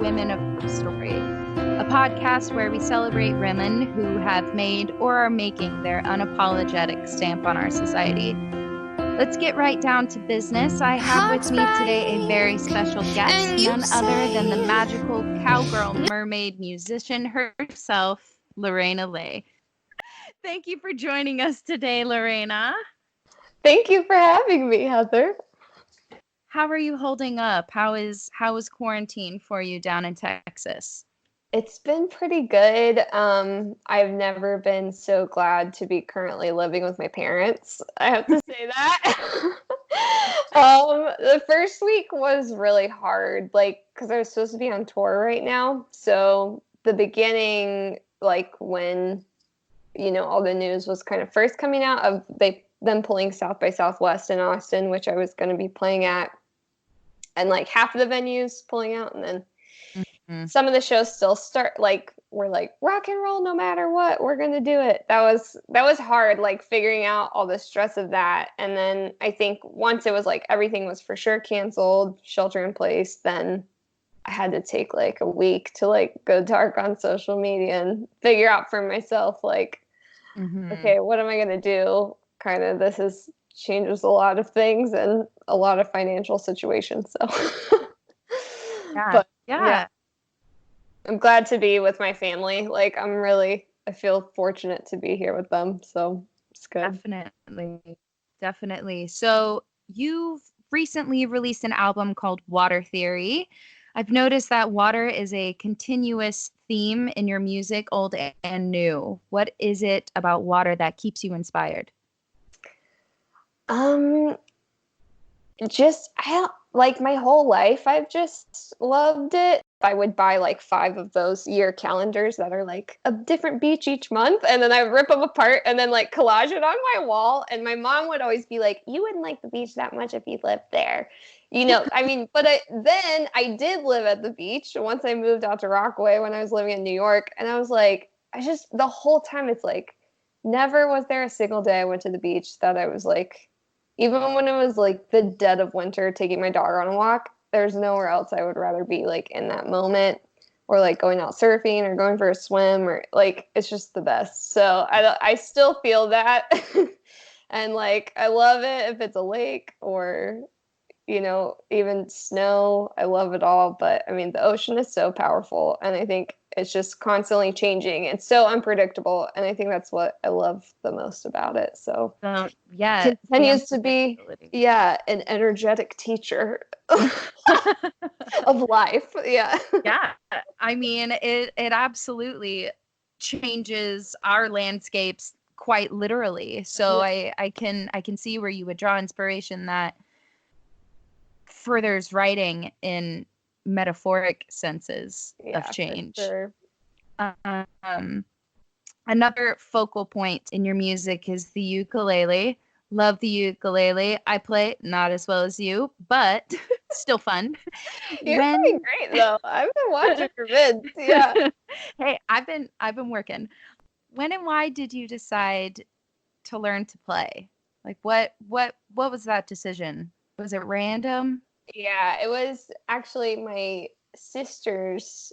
Women of Story, a podcast where we celebrate women who have made or are making their unapologetic stamp on our society. Let's get right down to business. I have with me today a very special guest, none other than the magical cowgirl mermaid musician herself, Lorena Leigh. Thank you for joining us today, Lorena. Thank you for having me, Heather. How are you holding up? How is quarantine for you down in Texas? It's been pretty good. I've never been so glad to be currently living with my parents. I have to say that. The first week was really hard, because I was supposed to be on tour right now. So the beginning, when, all the news was kind of first coming out of them pulling South by Southwest in Austin, which I was going to be playing at, and half of the venues pulling out, and then some of the shows still we're rock and roll no matter what, we're gonna do it. That was hard, figuring out all the stress of that. And then I think once it was everything was for sure canceled, shelter in place, then I had to take a week to go dark on social media and figure out for myself okay, what am I gonna do? Kind of changes a lot of things and a lot of financial situations. So yeah. I'm glad to be with my family. I feel fortunate to be here with them. So it's good. Definitely. So you've recently released an album called Water Theory. I've noticed that water is a continuous theme in your music, old and new. What is it about water that keeps you inspired? My whole life, I've just loved it. I would buy 5 of those year calendars that are a different beach each month, and then I would rip them apart and then collage it on my wall. And my mom would always be like, "You wouldn't like the beach that much if you lived there." Then I did live at the beach once I moved out to Rockaway when I was living in New York, and I was the whole time it's never was there a single day I went to the beach that I was even when it was the dead of winter taking my dog on a walk, there's nowhere else I would rather be in that moment, or going out surfing or going for a swim, or it's just the best. So I still feel that. And I love it if it's a lake or even snow. I love it all. But I mean, the ocean is so powerful, and I think it's just constantly changing. It's so unpredictable, and I think that's what I love the most about it. So yeah, continues to be an energetic teacher of life. Yeah. I mean, it absolutely changes our landscapes quite literally. So I can see where you would draw inspiration that furthers writing in metaphoric senses of change. For sure. Another focal point in your music is the ukulele. Love the ukulele. I play not as well as you, but still fun. You're doing great though. I've been watching your vids. Yeah. Hey, I've been working. When and why did you decide to learn to play? What was that decision? Was it random? Yeah, it was actually my sister's,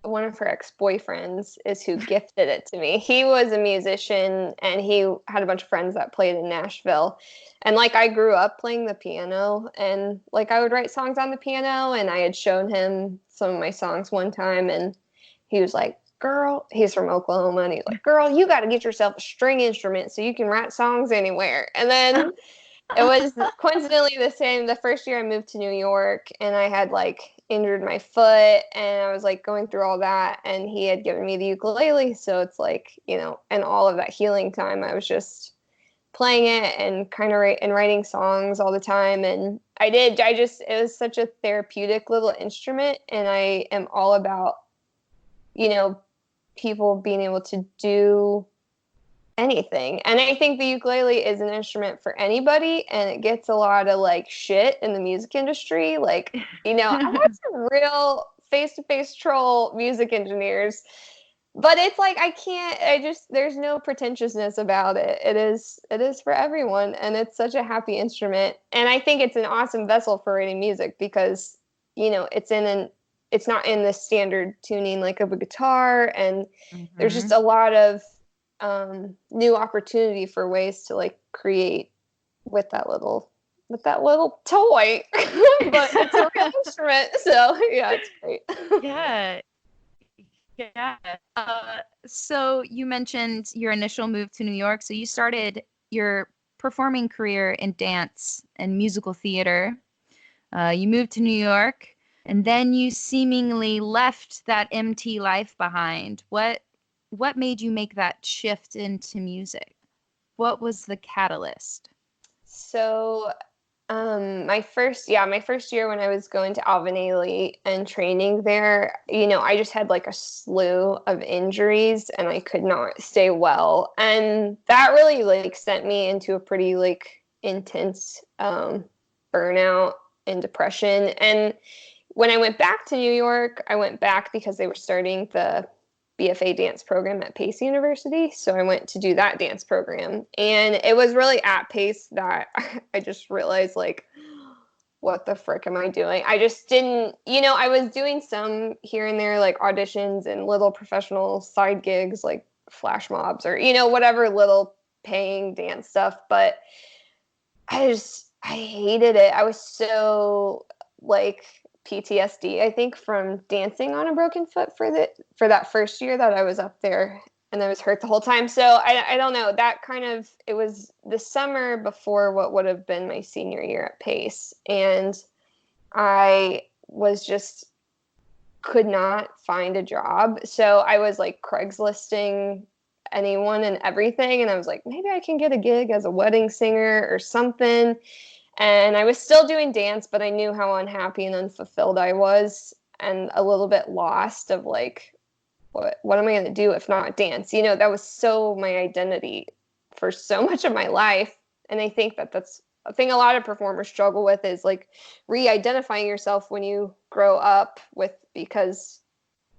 one of her ex-boyfriends is who gifted it to me. He was a musician, and he had a bunch of friends that played in Nashville. And I grew up playing the piano, and I would write songs on the piano, and I had shown him some of my songs one time, and he was like, "Girl," he's from Oklahoma, and he's like, "Girl, you got to get yourself a string instrument so you can write songs anywhere." And then it was coincidentally the same. The first year I moved to New York, and I had injured my foot, and I was going through all that, and he had given me the ukulele. So it's and all of that healing time, I was just playing it and kind of writing songs all the time. And it was such a therapeutic little instrument, and I am all about, people being able to do anything. And I think the ukulele is an instrument for anybody, and it gets a lot of shit in the music industry. I've had some real face-to-face troll music engineers, but it's there's no pretentiousness about it. It is for everyone, and it's such a happy instrument. And I think it's an awesome vessel for writing music because, it's in it's not in the standard tuning like of a guitar, and there's just Mm-hmm. a lot of new opportunity for ways to like create with that little toy. But it's a real instrument, so yeah, it's great. Yeah. Yeah. So you mentioned your initial move to New York. So you started your performing career in dance and musical theater. You moved to New York, and then you seemingly left that MT life behind. What made you make that shift into music? What was the catalyst? So my first year when I was going to Albanese and training there, I just had like a slew of injuries and I could not stay well. And that really like sent me into a pretty like intense burnout and depression. And when I went back to New York, I went back because they were starting the BFA dance program at Pace University. So I went to do that dance program. And it was really at Pace that I just realized, like, what the frick am I doing? I just didn't, I was doing some here and there, like auditions and little professional side gigs, like flash mobs or, whatever little paying dance stuff. But I hated it. I was so like PTSD, I think, from dancing on a broken foot for that first year that I was up there, and I was hurt the whole time. So I don't know. That kind of, it was the summer before what would have been my senior year at Pace, and I was just could not find a job. So I was like Craigslisting anyone and everything, and I was like, maybe I can get a gig as a wedding singer or something. And I was still doing dance, but I knew how unhappy and unfulfilled I was, and a little bit lost of like, what am I going to do if not dance? That was so my identity for so much of my life. And I think that's a thing a lot of performers struggle with, is like re-identifying yourself when you grow up with, because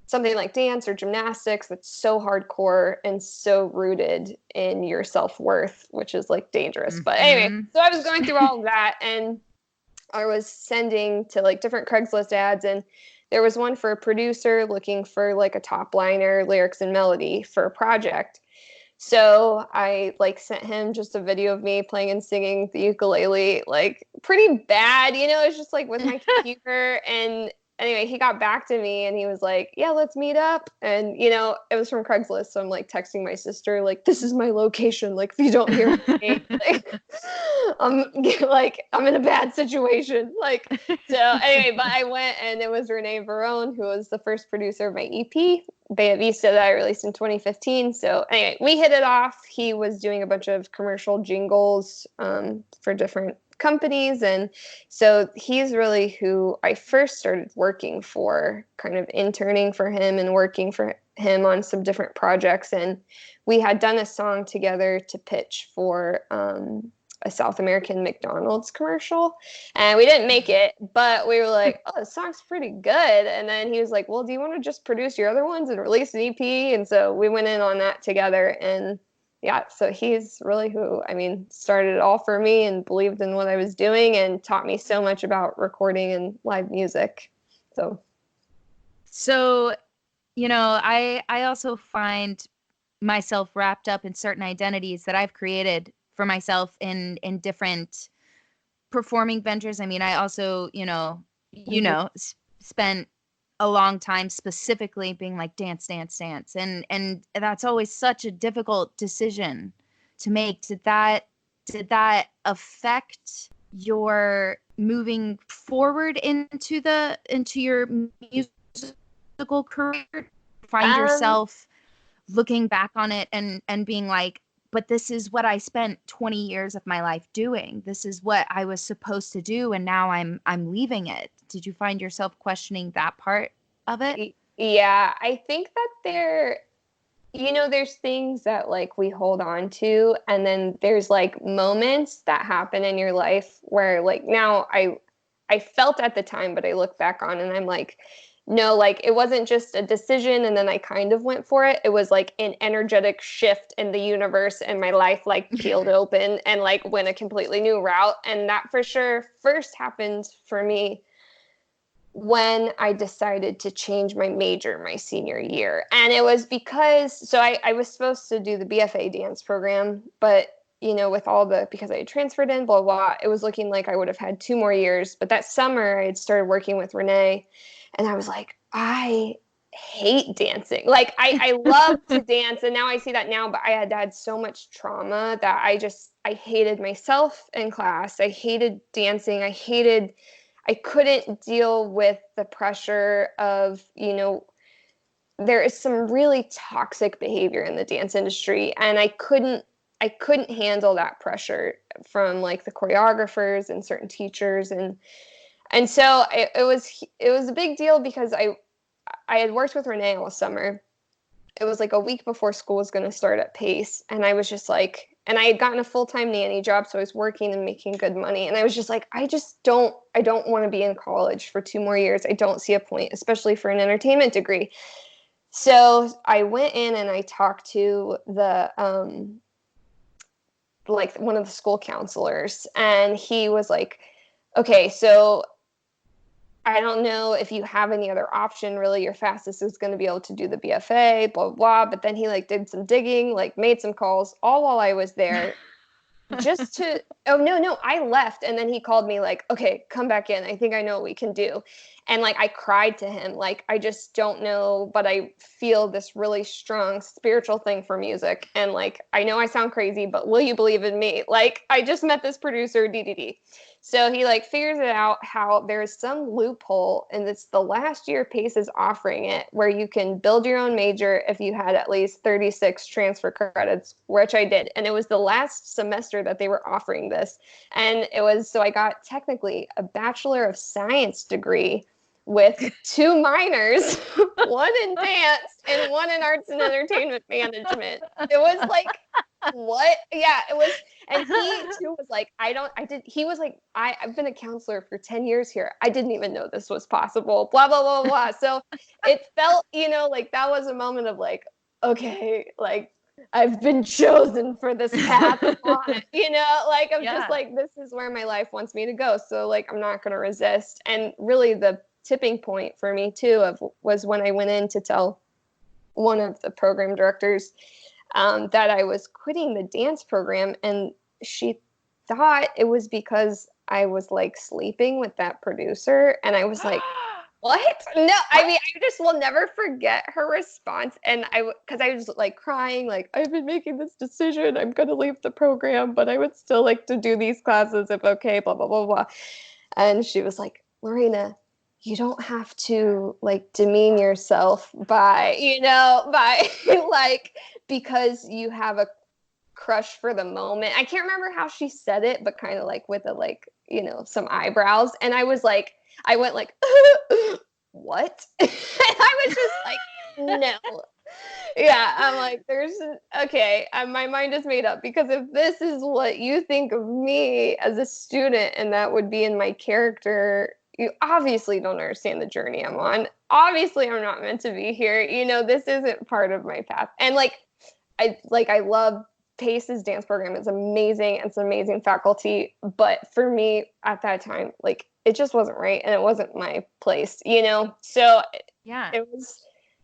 something like dance or gymnastics that's so hardcore and so rooted in your self-worth, which is like dangerous. But anyway, Mm-hmm. so I was going through all of that, and I was sending to like different Craigslist ads, and there was one for a producer looking for like a top liner, lyrics and melody for a project. So I like sent him just a video of me playing and singing the ukulele, like pretty bad, it's just like with my computer. And anyway, he got back to me and he was like, yeah, let's meet up. And, it was from Craigslist. So I'm like texting my sister, like, this is my location. Like, if you don't hear me, like, I'm like, I'm in a bad situation. Like, so anyway, but I went, and it was Renee Verone, who was the first producer of my EP, Bella Vista, that I released in 2015. So anyway, we hit it off. He was doing a bunch of commercial jingles for different companies. And so he's really who I first started working for, kind of interning for him and working for him on some different projects. And we had done a song together to pitch for a South American McDonald's commercial, and we didn't make it, but we were like, oh, the song's pretty good. And then he was like, well, do you want to just produce your other ones and release an EP? And so we went in on that together. And yeah, so he's really who, started it all for me and believed in what I was doing and taught me so much about recording and live music. So, I also find myself wrapped up in certain identities that I've created for myself in different performing ventures. I also, spent a long time specifically being like dance, dance, dance, and that's always such a difficult decision to make. Did that affect your moving forward into your musical career? Find um, yourself looking back on it and being like, but this is what I spent 20 years of my life doing. This is what I was supposed to do, and now I'm leaving it. Did you find yourself questioning that part of it? yeah, I think that there's things that like we hold on to, and then there's like moments that happen in your life where like now I felt at the time, but I look back on and I'm like, no, like it wasn't just a decision and then I kind of went for it. It was like an energetic shift in the universe, and my life like peeled open and like went a completely new route. And that for sure first happened for me when I decided to change my major my senior year. And it was because, so I was supposed to do the BFA dance program, but with because I had transferred in, blah, blah, it was looking like I would have had 2 more years. But that summer I had started working with Renee, and I was like, I hate dancing. Like I love to dance, and now I see that now, but I had so much trauma that I hated myself in class. I hated dancing. I couldn't deal with the pressure of, there is some really toxic behavior in the dance industry, and I couldn't handle that pressure from like the choreographers and certain teachers, and so it was a big deal because I had worked with Renee all summer. It was like a week before school was going to start at Pace, and I was just like, and I had gotten a full-time nanny job, so I was working and making good money, and I was just like, I don't want to be in college for 2 more years. I don't see a point, especially for an entertainment degree. So I went in and I talked to the like one of the school counselors, and he was like, okay, so I don't know if you have any other option. Really, your fastest is going to be able to do the BFA, blah, blah, blah. But then he like did some digging, like made some calls all while I was there just to, oh, no, I left. And then he called me like, okay, come back in. I think I know what we can do. And like, I cried to him. Like, I just don't know, but I feel this really strong spiritual thing for music. And like, I know I sound crazy, but will you believe in me? Like, I just met this producer, DDD. So he like figures it out how there's some loophole, and it's the last year Pace is offering it, where you can build your own major if you had at least 36 transfer credits, which I did. And it was the last semester that they were offering this. And so I got technically a Bachelor of Science degree with 2 minors, one in dance and one in arts and entertainment management. It was like, what? Yeah, it was. And he too was like, he was like, I've been a counselor for 10 years here. I didn't even know this was possible, blah, blah, blah, blah. So it felt, like that was a moment of like, okay, like I've been chosen for this path on it, like I'm just like, this is where my life wants me to go. So like, I'm not going to resist. And really the tipping point for me too was when I went in to tell one of the program directors that I was quitting the dance program, and she thought it was because I was like sleeping with that producer, and I was like, what? No, I mean, I just will never forget her response. And because I was like crying, like, I've been making this decision, I'm going to leave the program, but I would still like to do these classes if okay, blah, blah, blah, blah. And she was like, Lorena, you don't have to like demean yourself by like, because you have a crush for the moment. I can't remember how she said it, but kind of like with a like, some eyebrows. And I was like, I went like, what? And I was just like, no. Yeah, I'm like, okay, my mind is made up, because if this is what you think of me as a student and that would be in my character, you obviously don't understand the journey I'm on. Obviously, I'm not meant to be here. This isn't part of my path. And I love Pace's dance program. It's amazing. It's amazing faculty. But for me at that time, like, it just wasn't right, and it wasn't my place, So yeah, that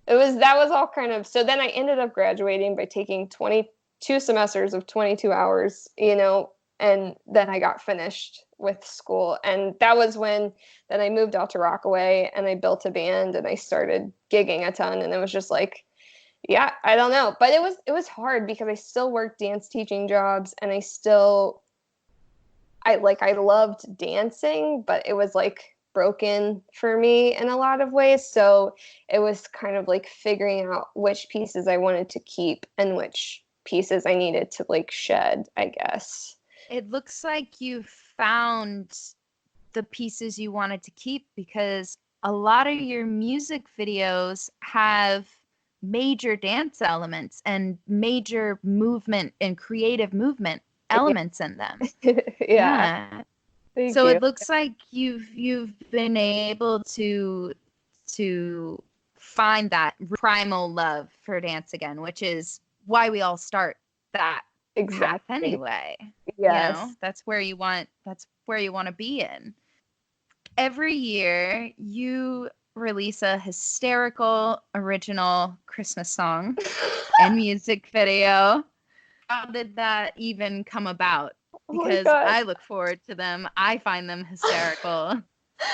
was all kind of, so then I ended up graduating by taking 22 semesters of 22 hours, and then I got finished with school. And that was when then I moved out to Rockaway, and I built a band, and I started gigging a ton. And it was just like, yeah, I don't know. But it was hard because I still worked dance teaching jobs, and I loved dancing, but it was like broken for me in a lot of ways. So it was kind of like figuring out which pieces I wanted to keep and which pieces I needed to like shed, I guess. It looks like you found the pieces you wanted to keep, because a lot of your music videos have major dance elements and major movement and creative movement elements in them. Yeah. So it looks like you've been able to find that primal love for dance again, which is why we all start that path anyway. Yes. That's where you want to be in. every year you release a hysterical original Christmas song and music video. How did that even come about? Oh my Because God. I look forward to them. I find them hysterical.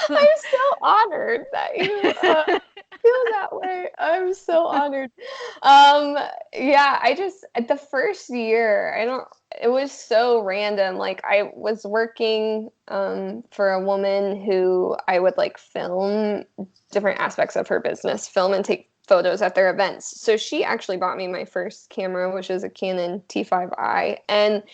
I'm so honored that you feel that way. I'm so honored. Yeah, I just the first year, it was so random. Like I was working for a woman who I would like film different aspects of her business, film and take photos at their events. So she actually bought me my first camera, which is a Canon T5i, and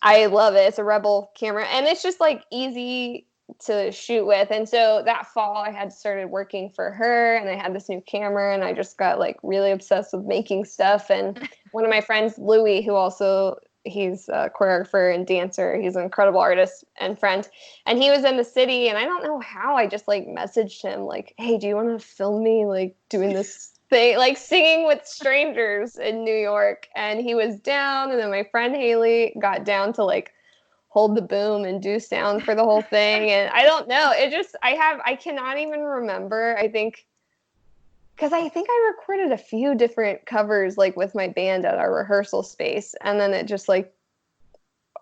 I love it. It's a Rebel camera, and it's just like easy to shoot with. And so that fall I had started working for her, and I had this new camera, and I just got like really obsessed with making stuff. And one of my friends, Louis, who also he's a choreographer and dancer, he's an incredible artist and friend, and he was in the city, and I don't know how I just like messaged him like, hey, do you want to film me like doing this thing, like singing with strangers in New York? And he was down, and then my friend Haley got down to like hold the boom and do sound for the whole thing. And I don't know, it just I cannot even remember. I think because I think I recorded a few different covers like with my band at our rehearsal space, and then it just like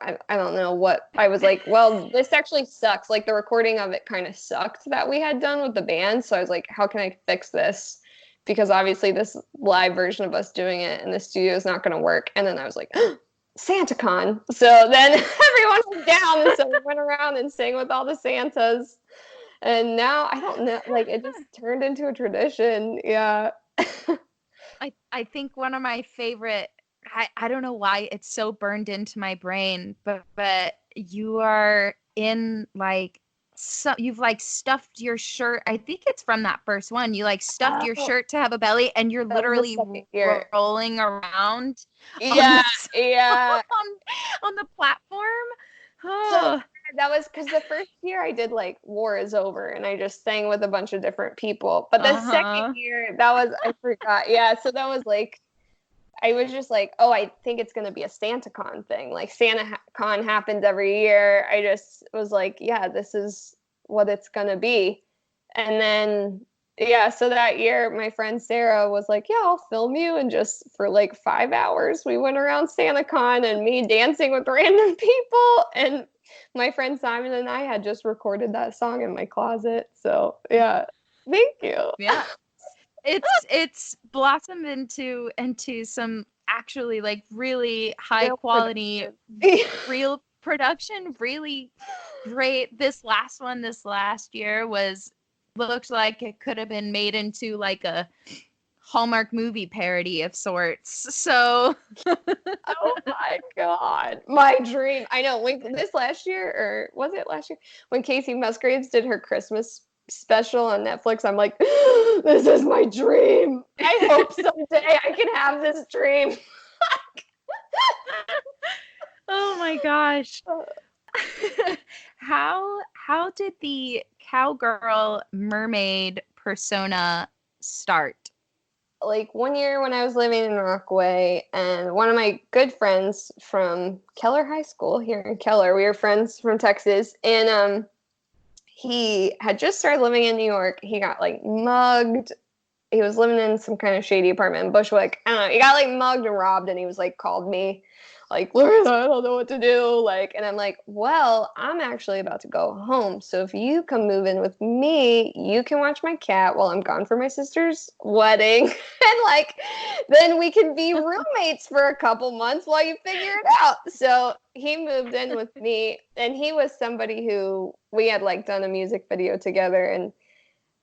I don't know what I was like, well, this actually sucks. Like the recording of it kind of sucked that we had done with the band. So I was like, how can I fix this? Because obviously this live version of us doing it in the studio is not going to work. And then I was like, SantaCon. So then everyone was down, and so we went around and sang with all the Santas. And now I don't know, like it just turned into a tradition. Yeah. I think one of my favorite, I don't know why it's so burned into my brain, but you are in like, so you've like stuffed your shirt. I think it's from that first one. You like stuffed your Oh, shirt to have a belly, and you're that was the literally second year. rolling around on Yeah, the yeah. on the platform. So Oh, that was because the first year I did like War is Over, and I just sang with a bunch of different people. But the second uh-huh. year, that was, I forgot. Yeah, so that was like, I was just like, oh, I think it's going to be a SantaCon thing. Like SantaCon happens every year. I just was like, yeah, this is what it's going to be. And then, yeah, so that year, my friend Sarah was like, yeah, I'll film you. And just for like 5 hours, we went around SantaCon and me dancing with random people. And my friend Simon and I had just recorded that song in my closet. So, yeah, thank you. Yeah. It's blossomed into some actually like really high Real quality production. real production, really great. This last year was looked like it could have been made into like a Hallmark movie parody of sorts. So Oh my God. My dream. I know when this last year, or was it last year, when Casey Musgraves did her Christmas special on Netflix, I'm like, this is my dream. I hope someday I can have this dream. oh my gosh. How did the cowgirl mermaid persona start? Like one year when I was living in Rockaway, and one of my good friends from Keller High School here in Keller, we were friends from Texas, and he had just started living in New York. He got like mugged. He was living in some kind of shady apartment in Bushwick. I don't know. He got like mugged and robbed, and he was like called me, like, Lorena, I don't know what to do. Like, and I'm like, well, I'm actually about to go home. So if you come move in with me, you can watch my cat while I'm gone for my sister's wedding. And like, then we can be roommates for a couple months while you figure it out. So he moved in with me, and he was somebody who we had like done a music video together. And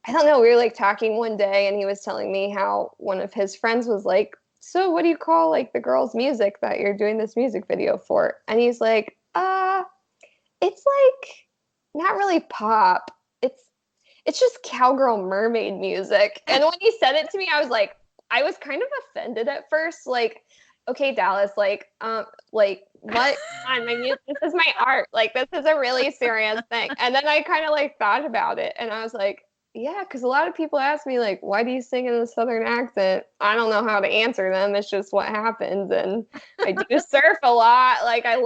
I don't know, we were like talking one day, and he was telling me how one of his friends was like, so what do you call like the girl's music that you're doing this music video for? And he's like, it's like not really pop. It's just cowgirl mermaid music. And when he said it to me, I was like, I was kind of offended at first, like, okay, Dallas, like what on my music, this is my art, like this is a really serious thing. And then I kind of like thought about it, and I was like, yeah, because a lot of people ask me like, why do you sing in a southern accent? I don't know how to answer them. It's just what happens. And I do surf a lot. Like I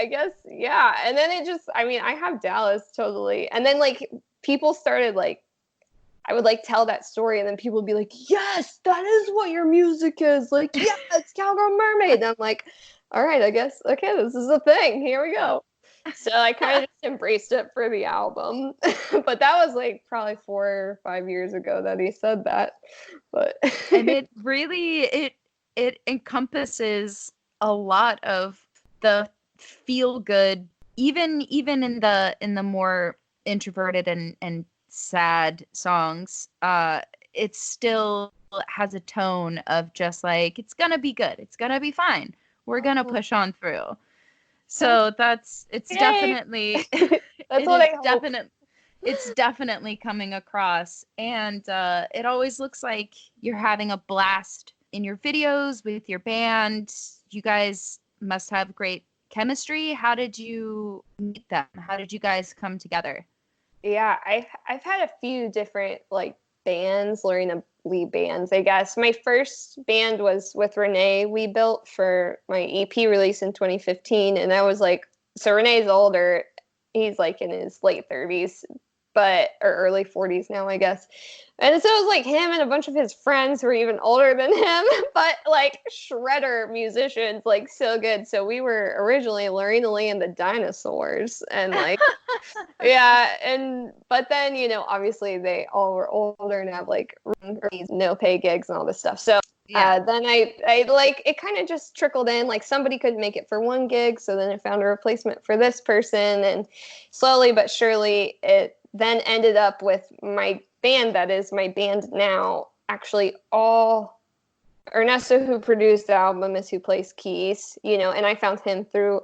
guess, yeah. And then it just, I mean, I have Dallas totally. And then like people started like, I would like tell that story and then people would be like, yes, that is what your music is. Like, yeah, it's Cowgirl Mermaid. And I'm like, all right, I guess, okay, this is a thing. Here we go. So I kind of just embraced it for the album. But that was like probably 4 or 5 years ago that he said that. But and it really it encompasses a lot of the feel good, even in the more introverted and sad songs. It still has a tone of just like, it's gonna be good, it's gonna be fine, we're gonna push on through. So it's Yay! definitely That's what I hope. it's definitely coming across. And it always looks like you're having a blast in your videos with your band. You guys must have great chemistry. How did you meet them? How did you guys come together? Yeah, I've had a few different like bands, Lorena Leigh bands, I guess. My first band was with Renee. We built for my EP release in 2015, and I was like, so Renee's older. He's like in his late 30s, but or early 40s now, I guess. And so it was like him and a bunch of his friends who were even older than him, but like shredder musicians, like so good. So we were originally Lorena Leigh and the Dinosaurs, and like yeah, and but then obviously they all were older and have like no pay gigs and all this stuff. So Yeah. then I like it kind of just trickled in. Like somebody couldn't make it for one gig, so then I found a replacement for this person, and slowly but surely it then ended up with my band that is my band now. Actually, all Ernesto, who produced the album, is who plays keys, and I found him through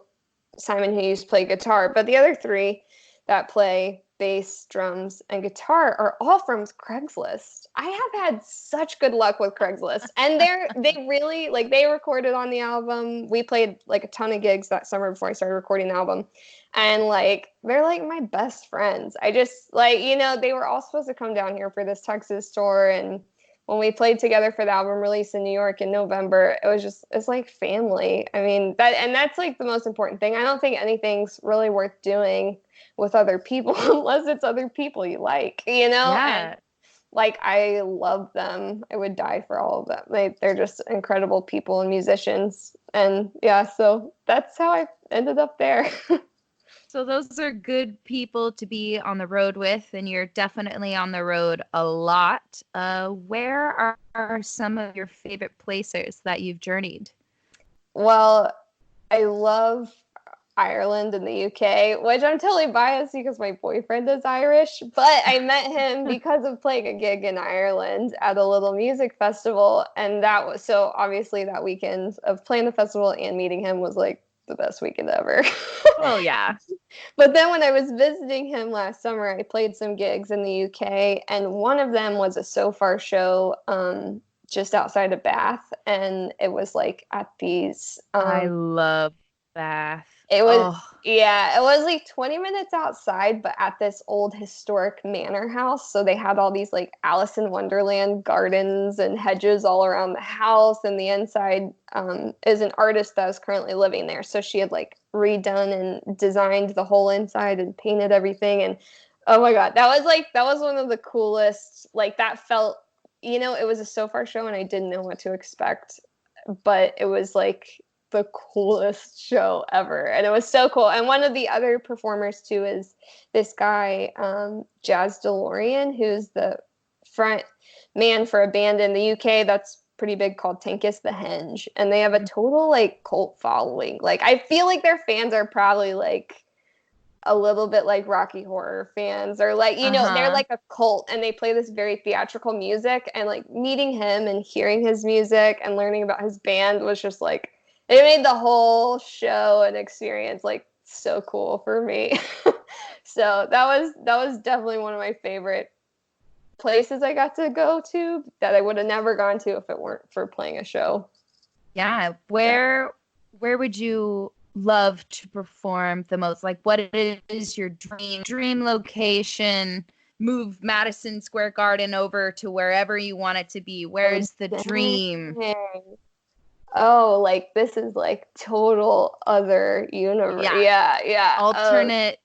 Simon, who used to play guitar. But the other three that play bass, drums, and guitar are all from Craigslist. I have had such good luck with Craigslist, and they really like they recorded on the album. We played like a ton of gigs that summer before I started recording the album, and like they're like my best friends. I just like they were all supposed to come down here for this Texas tour, and when we played together for the album release in New York in November, it's like family. I mean, that's like the most important thing. I don't think anything's really worth doing with other people unless it's other people you like, Yeah. And like I love them. I would die for all of them. They're just incredible people and musicians. And yeah, so that's how I ended up there. So those are good people to be on the road with, and you're definitely on the road a lot. Where are some of your favorite places that you've journeyed? Well, I love Ireland and the UK, which I'm totally biased because my boyfriend is Irish, but I met him because of playing a gig in Ireland at a little music festival. And that was so obviously that weekend of playing the festival and meeting him was like the best weekend ever. Oh, yeah. But then when I was visiting him last summer, I played some gigs in the UK, and one of them was a So Far show just outside of Bath, and it was like at these I love Bath. it was Oh, yeah, it was like 20 minutes outside, but at this old historic manor house. So they had all these like Alice in Wonderland gardens and hedges all around the house. And the inside is an artist that is currently living there. So she had like redone and designed the whole inside and painted everything. And oh my God, that was one of the coolest. Like that felt, it was a So Far show and I didn't know what to expect, but it was like the coolest show ever, and it was so cool. And one of the other performers too is this guy Jazz DeLorean, who's the front man for a band in the UK that's pretty big called Tankus the Henge, and they have a total like cult following. Like I feel like their fans are probably like a little bit like Rocky Horror fans, or like they're like a cult, and they play this very theatrical music. And like meeting him and hearing his music and learning about his band was just like it made the whole show and experience like so cool for me. So that was definitely one of my favorite places I got to go to that I would have never gone to if it weren't for playing a show. yeah. Where would you love to perform the most? Like, what is your dream location? Move Madison Square Garden over to wherever you want it to be. Where's the dream? Oh, like this is like total other universe. Yeah. Alternate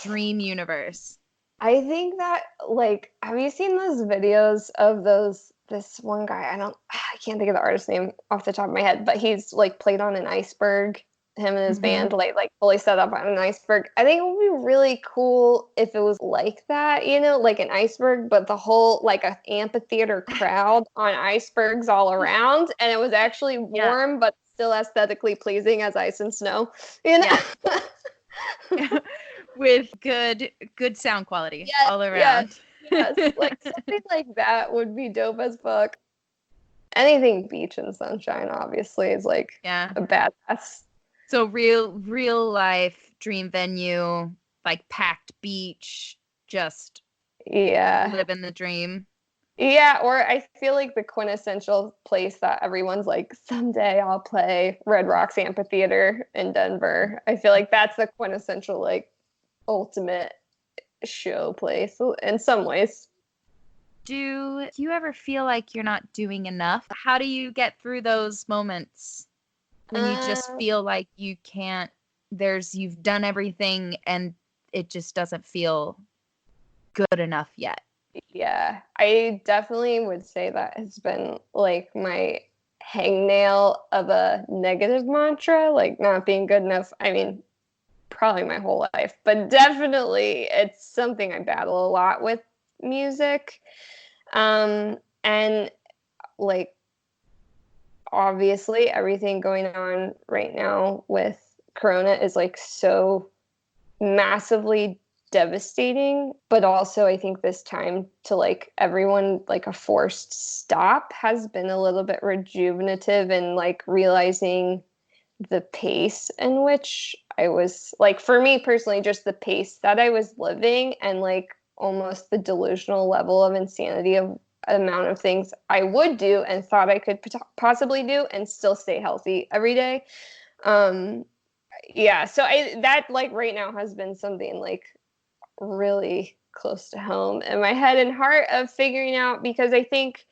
dream universe. I think that, like, have you seen those videos of this one guy? I can't think of the artist name off the top of my head, but he's like played on an iceberg. Him and his Mm-hmm. band like fully set up on an iceberg. I think it would be really cool if it was like that, like an iceberg, but the whole like an amphitheater crowd on icebergs all around, and it was actually Yeah. warm but still aesthetically pleasing as ice and snow. You know? Yeah. With good sound quality Yes, all yes, around. yes. Like something like that would be dope as fuck. Anything beach and sunshine, obviously, is like Yeah. a badass. So real life dream venue, like packed beach, just Yeah. living the dream. Yeah, or I feel like the quintessential place that everyone's like, someday I'll play Red Rocks Amphitheater in Denver. I feel like that's the quintessential, like, ultimate show place in some ways. Do you ever feel like you're not doing enough? How do you get through those moments when you just Uh, feel like you can't, you've done everything and it just doesn't feel good enough yet? Yeah, I definitely would say that has been like my hangnail of a negative mantra, like not being good enough. I mean, probably my whole life, but definitely it's something I battle a lot with music. And like obviously everything going on right now with Corona is like so massively devastating, but also I think this time to like everyone, like a forced stop has been a little bit rejuvenative, and like realizing the pace in which I was, like, for me personally, just the pace that I was living, and like almost the delusional level of insanity of amount of things I would do and thought I could possibly do and still stay healthy every day. um yeah, so I that like right now has been something like really close to home in my head and heart of figuring out, because I think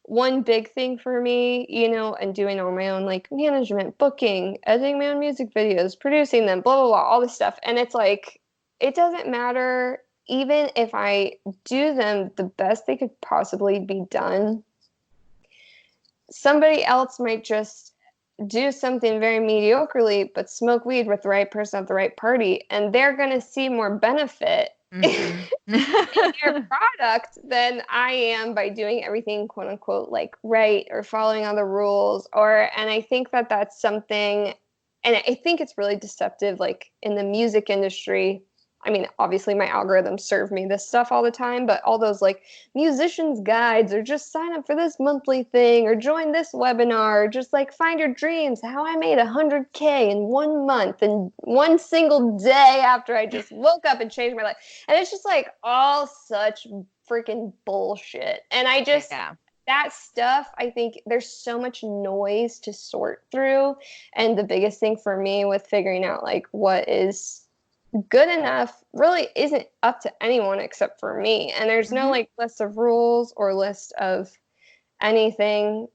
one big thing for me, and doing all my own like management, booking, editing my own music videos, producing them, blah blah blah, all this stuff. And it's like it doesn't matter even if I do them the best they could possibly be done. Somebody else might just do something very mediocrely, but smoke weed with the right person at the right party, and they're going to see more benefit Mm-hmm. in your product than I am by doing everything quote unquote like right or following all the rules. And I think that that's something, and I think it's really deceptive, like in the music industry. I mean, obviously my algorithms serve me this stuff all the time, but all those like musicians guides, or just sign up for this monthly thing, or join this webinar, or just like find your dreams, how I made 100K in 1 month and one single day after I just woke up and changed my life. And it's just like all such freaking bullshit. And I just, Yeah. that stuff, I think there's so much noise to sort through. And the biggest thing for me with figuring out like what is good enough really isn't up to anyone except for me. And there's no Mm-hmm. like list of rules or list of anything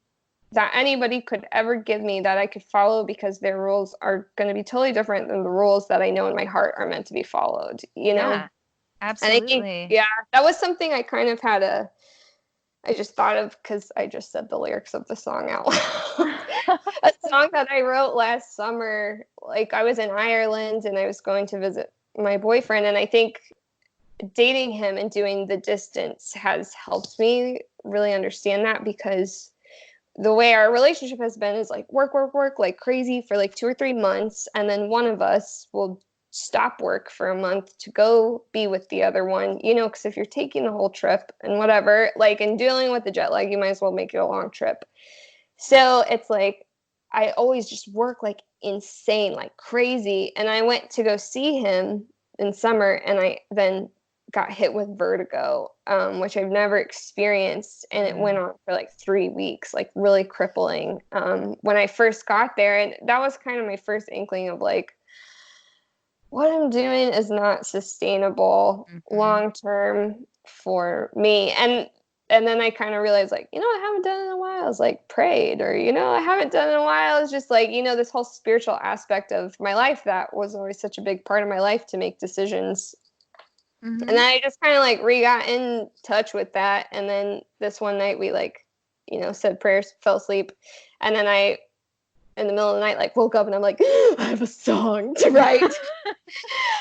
that anybody could ever give me that I could follow, because their rules are going to be totally different than the rules that I know in my heart are meant to be followed. Yeah, And I think, absolutely. yeah, that was something I kind of I just thought of because I just said the lyrics of the song out loud. A song that I wrote last summer. Like, I was in Ireland and I was going to visit my boyfriend, and I think dating him and doing the distance has helped me really understand that, because the way our relationship has been is like work, work, work like crazy for like 2 or 3 months. And then one of us will stop work for a month to go be with the other one, because if you're taking the whole trip and whatever, like, and dealing with the jet lag, you might as well make it a long trip. So it's like, I always just work like insane, like crazy. And I went to go see him in summer, and I then got hit with vertigo, which I've never experienced. And it went Mm. on for like 3 weeks, like really crippling, when I first got there. And that was kind of my first inkling of like, what I'm doing is not sustainable Mm-hmm. long term for me. And then I kind of realized, like, I haven't done in a while. I was like prayed, or I haven't done in a while. It's just like, this whole spiritual aspect of my life that was always such a big part of my life, to make decisions And then I just kind of like got in touch with that. And then this one night we like, said prayers, fell asleep. And then I, in the middle of the night, like woke up and I'm like, I have a song to write. And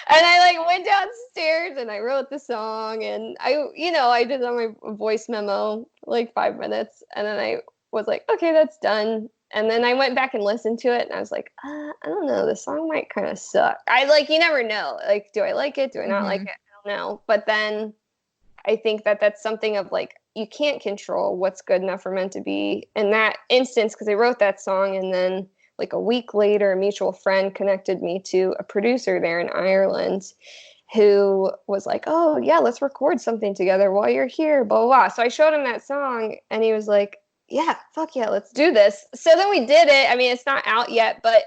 I like went downstairs and I wrote the song, and I did on my voice memo like 5 minutes, and then I was like, okay, that's done. And then I went back and listened to it, and I was like, I don't know, the song might kind of suck. You never know. Like, do I like it? Do I not like it? I don't know. But then I think that that's something of like, you can't control what's good enough or meant to be in that instance, because I wrote that song, and then like a week later, a mutual friend connected me to a producer there in Ireland who was like, oh, yeah, let's record something together while you're here, blah, blah, blah. So I showed him that song, and he was like, yeah, fuck yeah, let's do this. So then we did it. I mean, it's not out yet, but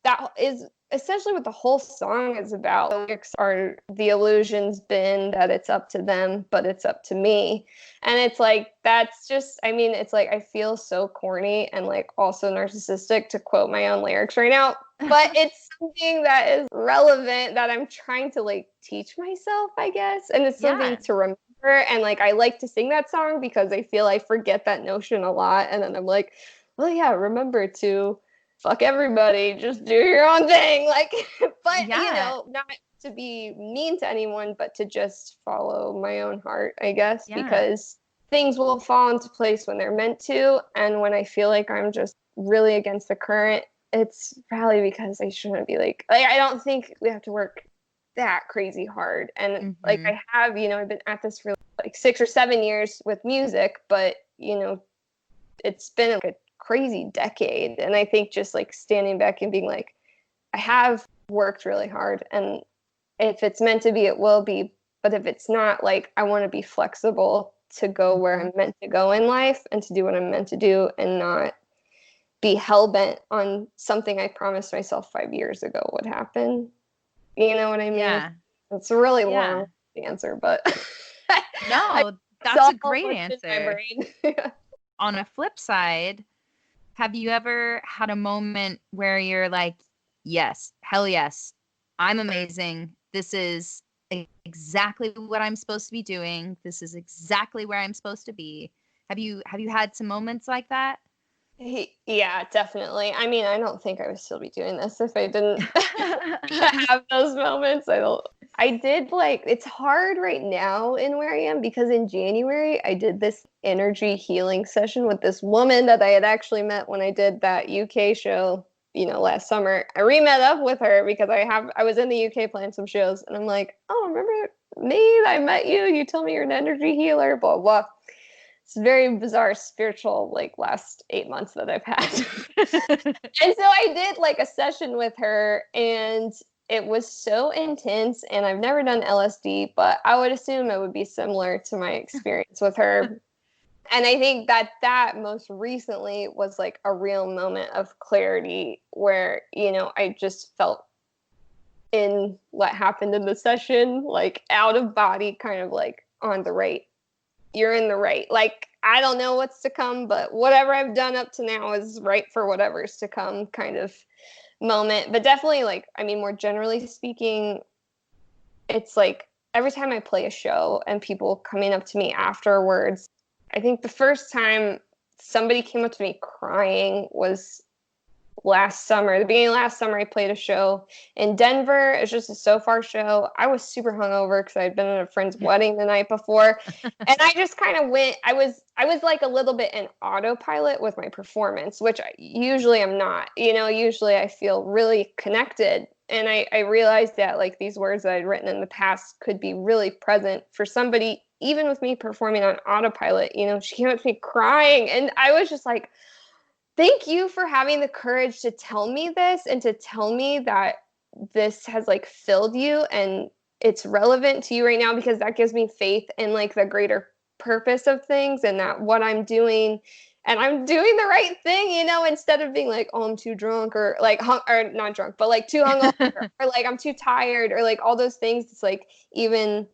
that is essentially what the whole song is about. The lyrics are, the illusion's been that it's up to them, but it's up to me. And it's like, that's just, I mean, it's like, I feel so corny and like also narcissistic to quote my own lyrics right now, but it's something that is relevant that I'm trying to like teach myself, I guess. And it's something to remember. And like, I like to sing that song because I feel I forget that notion a lot. And then I'm like, well, yeah, remember to fuck everybody, just do your own thing. Like, but not to be mean to anyone, but to just follow my own heart, I guess, because things will fall into place when they're meant to. And when I feel like I'm just really against the current, it's probably because I shouldn't be like I don't think we have to work that crazy hard. And like I have, I've been at this for like 6 or 7 years with music, but it's been like a crazy decade. And I think just like standing back and being like, I have worked really hard, and if it's meant to be, it will be. But if it's not, like, I want to be flexible to go where I'm meant to go in life and to do what I'm meant to do, and not be hell-bent on something I promised myself 5 years ago would happen. You know what I mean? Yeah. It's a really long answer, but no, that's a great answer. On a flip side, have you ever had a moment where you're like, yes, hell yes, I'm amazing. This is exactly what I'm supposed to be doing. This is exactly where I'm supposed to be. Have you had some moments like that? Yeah, definitely. I mean, I don't think I would still be doing this if I didn't have those moments. I did like, it's hard right now in where I am, because in January I did this energy healing session with this woman that I had actually met when I did that UK show, last summer. I re-met up with her because I was in the UK playing some shows, and I'm like, oh, remember me? I met you. You told me you're an energy healer, blah, blah. It's very bizarre spiritual, like, last 8 months that I've had. And so I did like a session with her, and it was so intense, and I've never done LSD, but I would assume it would be similar to my experience with her. And I think that most recently was like a real moment of clarity where, I just felt in what happened in the session, like out of body, kind of like on the right. You're in the right. Like, I don't know what's to come, but whatever I've done up to now is right for whatever's to come kind of moment. But definitely, like, I mean, more generally speaking, it's like every time I play a show and people coming up to me afterwards, I think the first time somebody came up to me crying was last summer. The beginning of last summer, I played a show in Denver. It was just a so far show. I was super hungover because I had been at a friend's wedding the night before. And I just kind of went, I was like a little bit in autopilot with my performance, which usually I'm not. Usually I feel really connected. And I realized that like these words that I'd written in the past could be really present for somebody, even with me performing on autopilot. She came up to me crying, and I was just like, thank you for having the courage to tell me this, and to tell me that this has like filled you and it's relevant to you right now, because that gives me faith in like the greater purpose of things, and that what I'm doing, and I'm doing the right thing, instead of being like, oh, I'm too drunk, or like or not drunk, but like too hungover, or like I'm too tired, or like all those things. It's like, even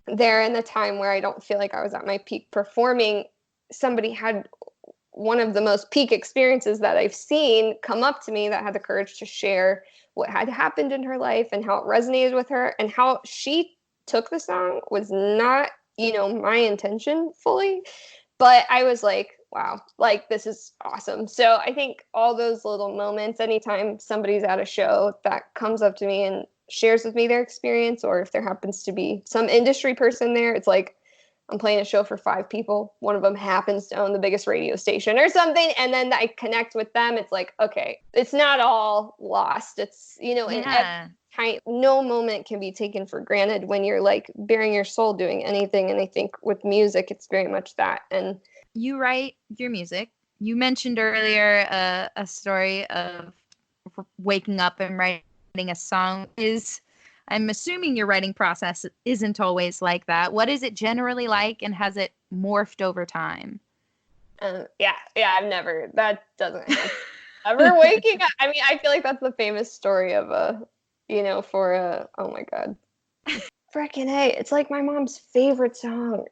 there in the time where I don't feel like I was at my peak performing, somebody had one of the most peak experiences that I've seen come up to me that had the courage to share what had happened in her life and how it resonated with her, and how she took the song was not, my intention fully, but I was like, wow, like this is awesome. So I think all those little moments, anytime somebody's at a show that comes up to me and shares with me their experience, or if there happens to be some industry person there, it's like I'm playing a show for 5 people. One of them happens to own the biggest radio station or something. And then I connect with them. It's like, okay, it's not all lost. It's, no moment can be taken for granted when you're like bearing your soul doing anything. And I think with music, it's very much that. And you write your music. You mentioned earlier a story of waking up and writing a song. I'm assuming your writing process isn't always like that. What is it generally like, and has it morphed over time? I've never, that doesn't happen. Ever waking up. I mean, I feel like that's the famous story of oh my God. Frickin' hey, it's like my mom's favorite song.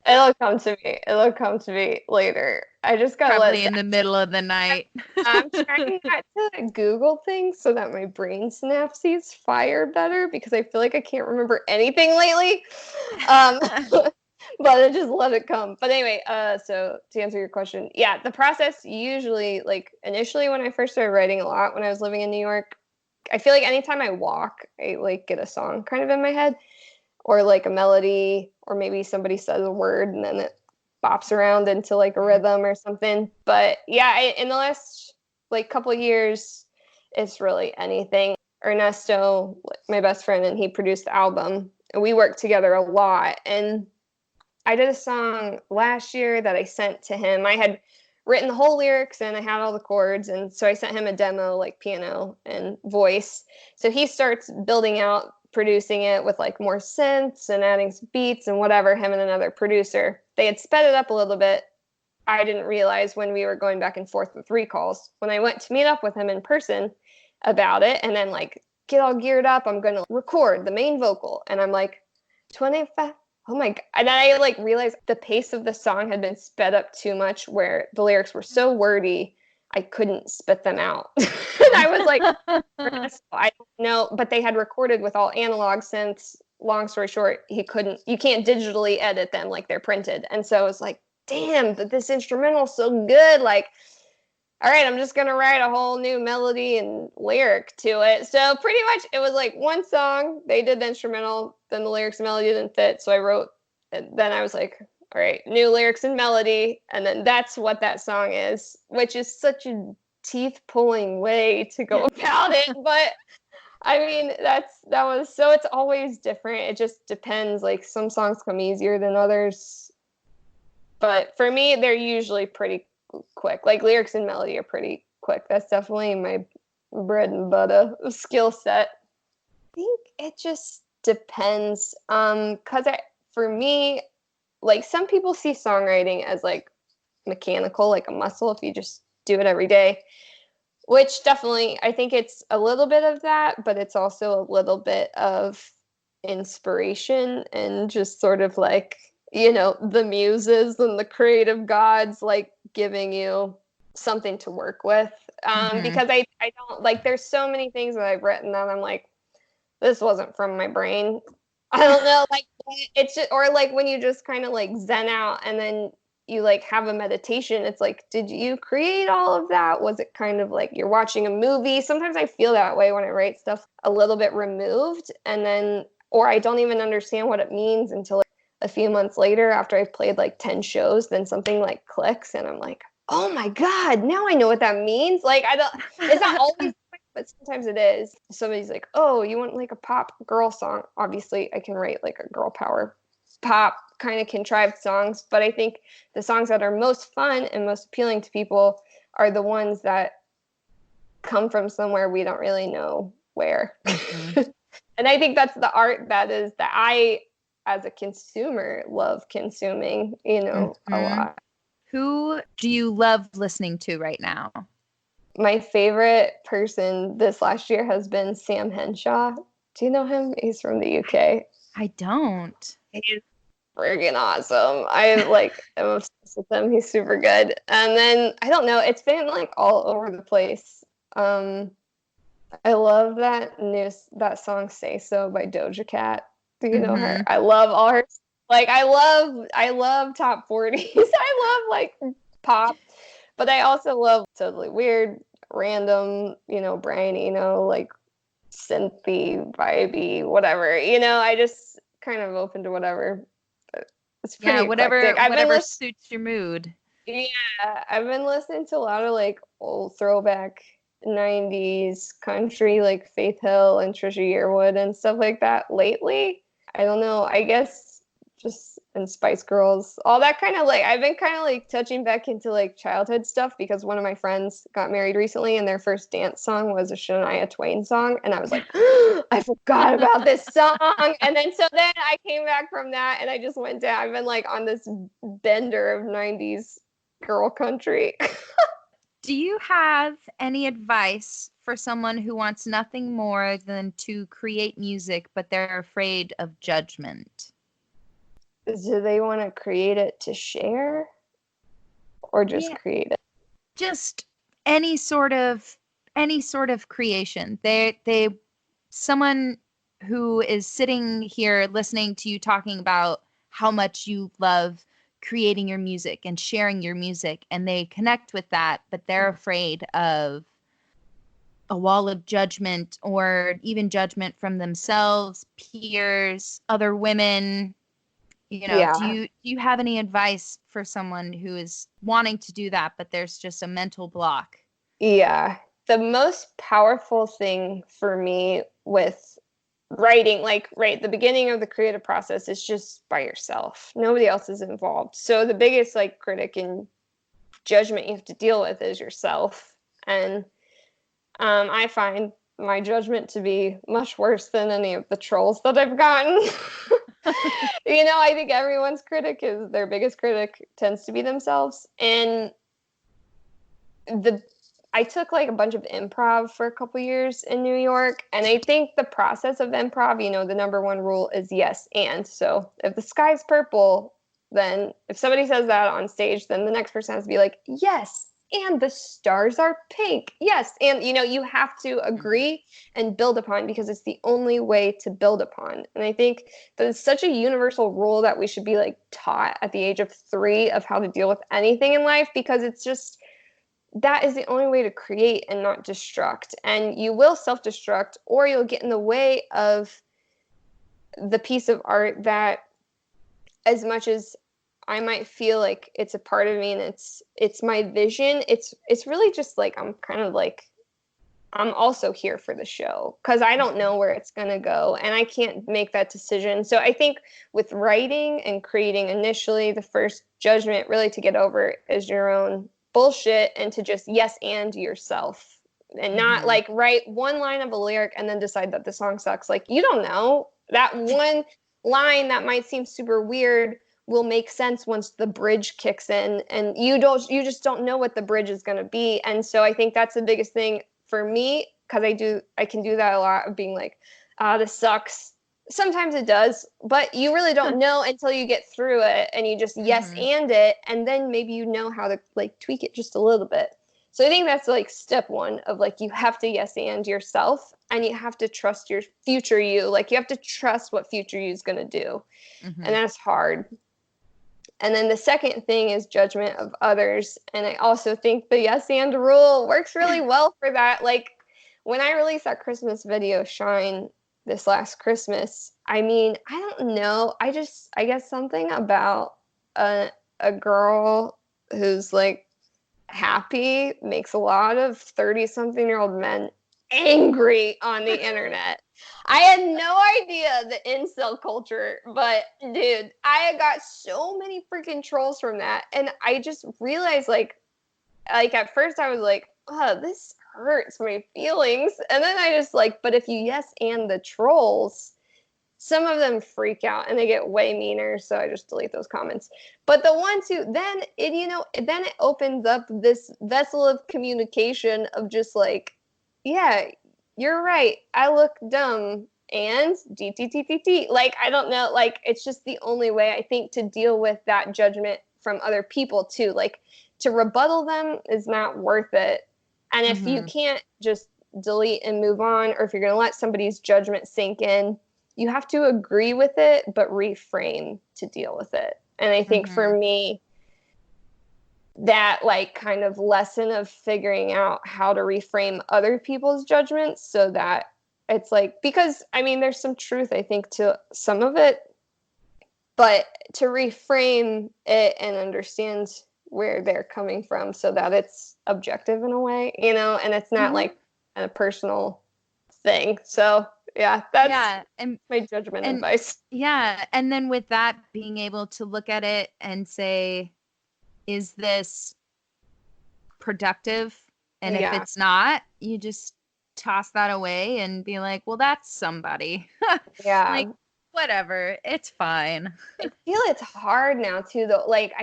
It'll come to me later. I just gotta probably in the middle of the night. I'm trying not to Google things so that my brain synapses fire better, because I feel like I can't remember anything lately. But I just let it come. But anyway, so to answer your question, yeah, the process usually, like initially when I first started writing a lot when I was living in New York, I feel like anytime I walk, I like get a song kind of in my head, or like a melody, or maybe somebody says a word and then it bops around into like a rhythm or something. But yeah, in the last like couple years, it's really anything. Ernesto, my best friend, and he produced the album, and we worked together a lot. And I did a song last year that I sent to him. I had written the whole lyrics and I had all the chords, and so I sent him a demo, like piano and voice. So he starts building out, producing it with like more synths and adding some beats and whatever, him and another producer. They had sped it up a little bit. I didn't realize when we were going back and forth with recalls. When I went to meet up with him in person about it and then like get all geared up, I'm going to record the main vocal. And I'm like, 25. Oh my God. And I like realized the pace of the song had been sped up too much, where the lyrics were so wordy, I couldn't spit them out. And I was like, I don't know, but they had recorded with all analog synths. Long story short, you can't digitally edit them like they're printed. And so I was like, damn, but this instrumental is so good. Like, all right, I'm just going to write a whole new melody and lyric to it. So pretty much it was like one song, they did the instrumental, then the lyrics and melody didn't fit. So I wrote, and then I was like, all right, new lyrics and melody. And then that's what that song is, which is such a teeth pulling way to go about it. But I mean, so it's always different. It just depends. Like some songs come easier than others. But for me, they're usually pretty quick. Like lyrics and melody are pretty quick. That's definitely my bread and butter skill set. I think it just depends. Because for me, like some people see songwriting as like mechanical, like a muscle, if you just do it every day, which definitely I think it's a little bit of that, but it's also a little bit of inspiration and just sort of like, the muses and the creative gods like giving you something to work with. Because I don't like, there's so many things that I've written that I'm like, this wasn't from my brain. I don't know, like it's just, or like when you just kind of like zen out and then you like have a meditation, it's like, did you create all of that? Was it kind of like you're watching a movie? Sometimes I feel that way when I write stuff a little bit removed, and then, or I don't even understand what it means until like a few months later after I've played like 10 shows, then something like clicks and I'm like, oh my God, now I know what that means. Like it's not always, but sometimes it is. Somebody's like, oh, you want like a pop girl song? Obviously I can write like a girl power pop kind of contrived songs, but I think the songs that are most fun and most appealing to people are the ones that come from somewhere we don't really know where. And I think that's the art that I, as a consumer, love consuming, a lot. Who do you love listening to right now? My favorite person this last year has been Sam Henshaw. Do you know him? He's from the UK. I don't. He's friggin' awesome. I'm obsessed with him. He's super good. And then I don't know, it's been like all over the place. I love that song "Say So" by Doja Cat. Do you know her? Mm-hmm. I love all her, like, I love top 40s. I love, like, pop, but I also love totally weird, random, Brian Eno, like, synthy, vibey, whatever. I just kind of open to whatever. It's pretty Yeah, eclectic. whatever suits your mood. Yeah, I've been listening to a lot of like old throwback 90s country, like Faith Hill and Trisha Yearwood and stuff like that lately. I don't know. I guess just and Spice Girls, all that kind of like I've been kind of like touching back into like childhood stuff because one of my friends got married recently and their first dance song was a Shania Twain song and I was like, I forgot about this song. And then I came back from that and I just went down. I've been like on this bender of 90s girl country. Do you have any advice for someone who wants nothing more than to create music, but they're afraid of judgment? Do they want to create it to share or just Yeah, create it? just any sort of creation. They someone who is sitting here listening to you talking about how much you love creating your music and sharing your music, and they connect with that, but they're afraid of a wall of judgment or even judgment from themselves, peers, other women. Do Yeah. you have any advice for someone who is wanting to do that, but there's just a mental block? Yeah. The most powerful thing for me with writing, like right, the beginning of the creative process is just by yourself. Nobody else is involved. So the biggest like critic and judgment you have to deal with is yourself. And I find my judgment to be much worse than any of the trolls that I've gotten. I think everyone's critic is their biggest critic tends to be themselves. And I took like a bunch of improv for a couple years in New York, and I think the process of improv, the number one rule is yes and. So if the sky's purple, then if somebody says that on stage, then the next person has to be like, yes, and the stars are pink. Yes, and you have to agree and build upon because it's the only way to build upon. And I think that it's such a universal rule that we should be like taught at the age of 3 of how to deal with anything in life because it's just that is the only way to create and not destruct. And you will self-destruct or you'll get in the way of the piece of art that, as much as I might feel like it's a part of me and it's my vision, it's really just like I'm kind of like I'm also here for the show because I don't know where it's going to go and I can't make that decision. So I think with writing and creating initially, the first judgment really to get over is your own bullshit and to just yes and yourself and not like write one line of a lyric and then decide that the song sucks. Like you don't know that one line that might seem super weird will make sense once the bridge kicks in and you just don't know what the bridge is going to be. And so I think that's the biggest thing for me because I can do that a lot of being like, this sucks. Sometimes it does, but you really don't know until you get through it and you just yes and it, and then maybe you know how to like tweak it just a little bit. So I think that's like step 1 of like you have to yes and yourself and you have to trust your future you. Like you have to trust what future you is going to do. And that's hard. And then the second thing is judgment of others. And I also think the yes and rule works really well for that. Like when I released that Christmas video, Shine, this last Christmas, I mean, I don't know. I guess something about a girl who's like happy makes a lot of 30-something-year-old men angry on the internet. I had no idea the incel culture, but dude, I got so many freaking trolls from that. And I just realized like at first I was like, oh, this hurts my feelings. And then I just like, but if you yes and the trolls, some of them freak out and they get way meaner. So I just delete those comments. But the ones who then it opens up this vessel of communication of just like, yeah, you're right. I look dumb and DTTTT. Like, I don't know. Like, it's just the only way I think to deal with that judgment from other people too. Like, to rebuttal them is not worth it. And if you can't just delete and move on, or if you're going to let somebody's judgment sink in, you have to agree with it, but reframe to deal with it. And I think for me, that like kind of lesson of figuring out how to reframe other people's judgments so that it's like, because I mean, there's some truth, I think, to some of it, but to reframe it and understand where they're coming from so that it's objective in a way, you know, and it's not like a personal thing. So yeah, that's my judgment advice. Yeah. And then with that, being able to look at it and say, is this productive? And if it's not, you just toss that away and be like, well, that's somebody. Yeah. Like, whatever, it's fine. I feel it's hard now too, though. Like,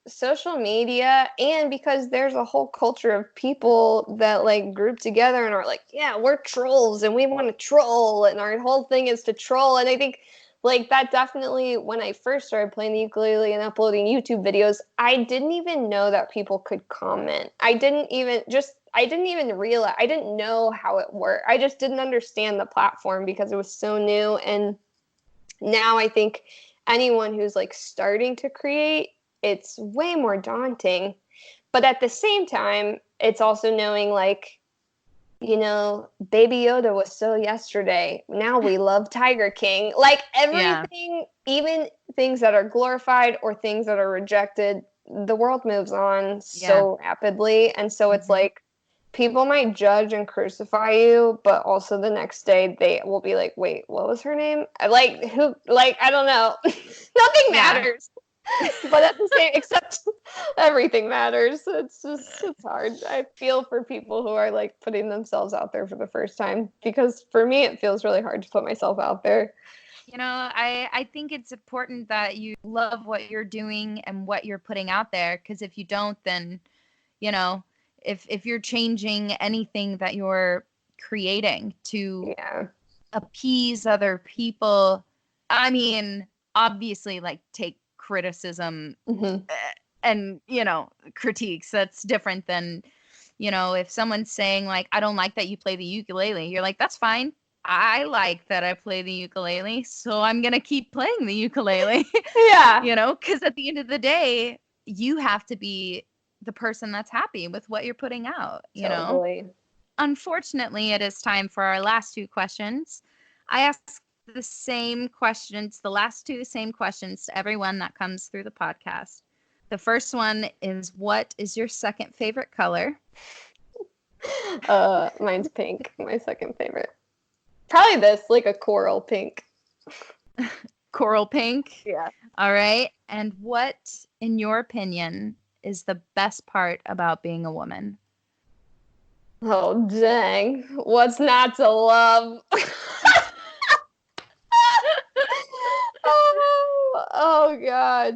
social media, and because there's a whole culture of people that like group together and are like, yeah, we're trolls and we want to troll, and our whole thing is to troll. And I think like that definitely, when I first started playing the ukulele and uploading YouTube videos, I didn't even know that people could comment. I didn't even realize, I didn't know how it worked. I just didn't understand the platform because it was so new. And now I think anyone who's like starting to create, it's way more daunting. But at the same time, it's also knowing like, you know, Baby Yoda was so yesterday. Now we love Tiger King. Like everything, even things that are glorified or things that are rejected, the world moves on so rapidly. And so it's like, people might judge and crucify you, but also the next day they will be like, wait, what was her name? Like, who, like, I don't know. Nothing matters. But at the same, except everything matters. It's hard. I feel for people who are like putting themselves out there for the first time, because for me, it feels really hard to put myself out there. You know, I think it's important that you love what you're doing and what you're putting out there, because if you don't, then, you know, if you're changing anything that you're creating to appease other people, I mean, obviously, like, take criticism and, you know, critiques. That's different than, you know, if someone's saying, like, I don't like that you play the ukulele, you're like, that's fine. I like that I play the ukulele, so I'm going to keep playing the ukulele. Yeah. You know, because at the end of the day, you have to be the person that's happy with what you're putting out, you know? Unfortunately, it is time for our last two questions. I ask the same questions, the last two same questions to everyone that comes through the podcast. The first one is, what is your second favorite color? Mine's pink, my second favorite. Probably this, like a coral pink. Coral pink? Yeah. All right. And what, in your opinion, is the best part about being a woman? Oh, dang. What's not to love? Oh, God.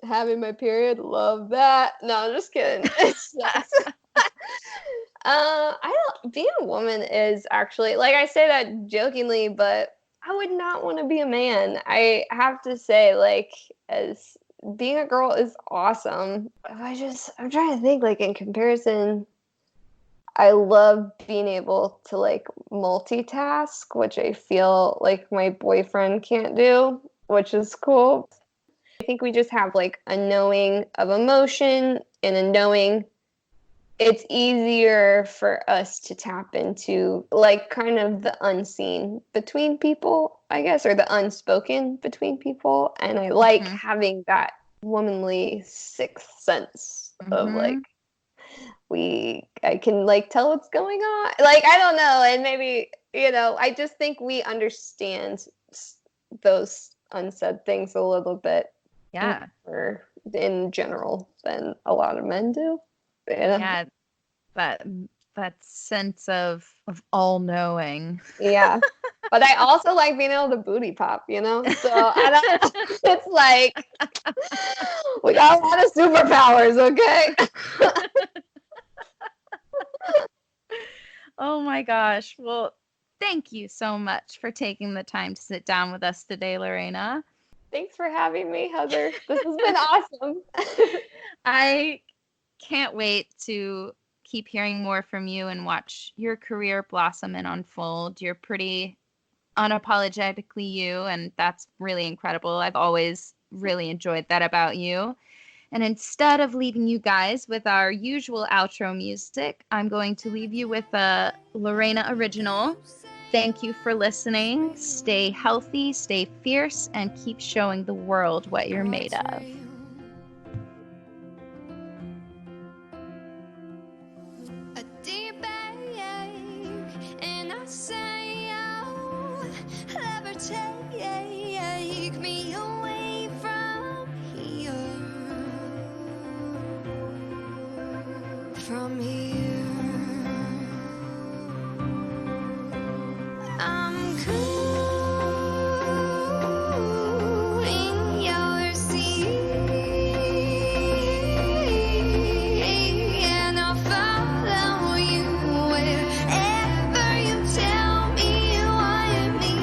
Having my period, love that. No, I'm just kidding. Being a woman is actually, like, I say that jokingly, but I would not want to be a man. I have to say, like, as being a girl is awesome. I'm trying to think, like, in comparison, I love being able to like multitask, which I feel like my boyfriend can't do, which is cool. I think we just have like a knowing of emotion and a knowing. It's easier for us to tap into like kind of the unseen between people, I guess, or the unspoken between people. And I like having that womanly sixth sense of like, I can like tell what's going on. Like, I don't know. And maybe, you know, I just think we understand those unsaid things a little bit more in general than a lot of men do. You know? Yeah. That sense of all knowing. Yeah. But I also like being able to booty pop, you know? So I don't, it's like, we got a lot of superpowers, okay? Oh my gosh. Well, thank you so much for taking the time to sit down with us today, Lorena. Thanks for having me, Heather. This has been awesome. I can't wait to keep hearing more from you and watch your career blossom and unfold. You're pretty unapologetically you, and that's really incredible. I've always really enjoyed that about you. And instead of leaving you guys with our usual outro music, I'm going to leave you with a Lorena original. Thank you for listening. Stay healthy, stay fierce, and keep showing the world what you're made of. A deep ache, and I say, oh, levitate me away from here. From here, I'm cool in your sea, and I'll follow you wherever you tell me you want me.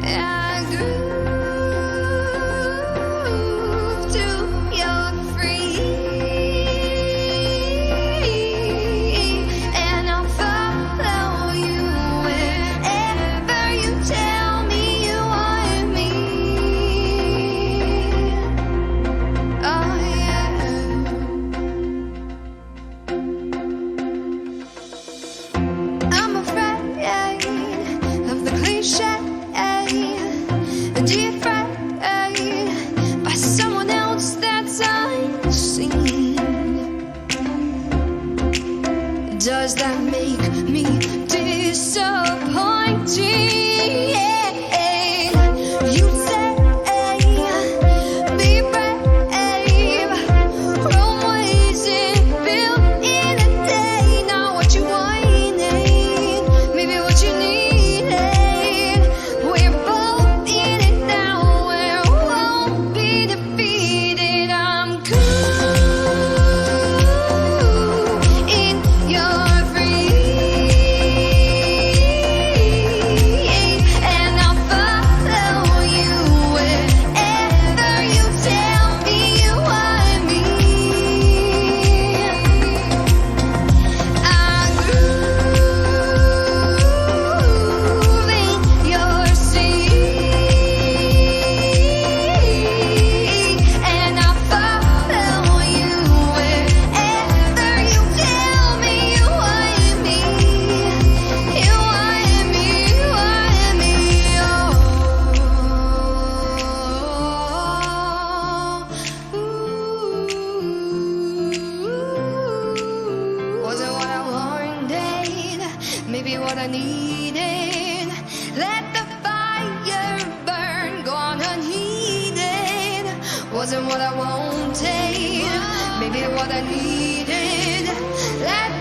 I groove to your free, and I'll follow you wherever you tell me you want me. Oh yeah. I'm afraid of the cliche, different by someone else that's unseen. Does that make me disappointing? You say, be brave. Rome wasn't built in a day. Not what you wanted, maybe what you needed. We're both in it now, we won't be defeated. I'm cool in your free, and I'll follow you wherever you tell me you want me. I groove in your sea, and I'll follow you wherever you tell me you want me. You want me, you want me, oh. Wasn't what I wanted, maybe what I needed. Let the fire burn, gone unheeded. Wasn't what I wanted, maybe what I needed. Let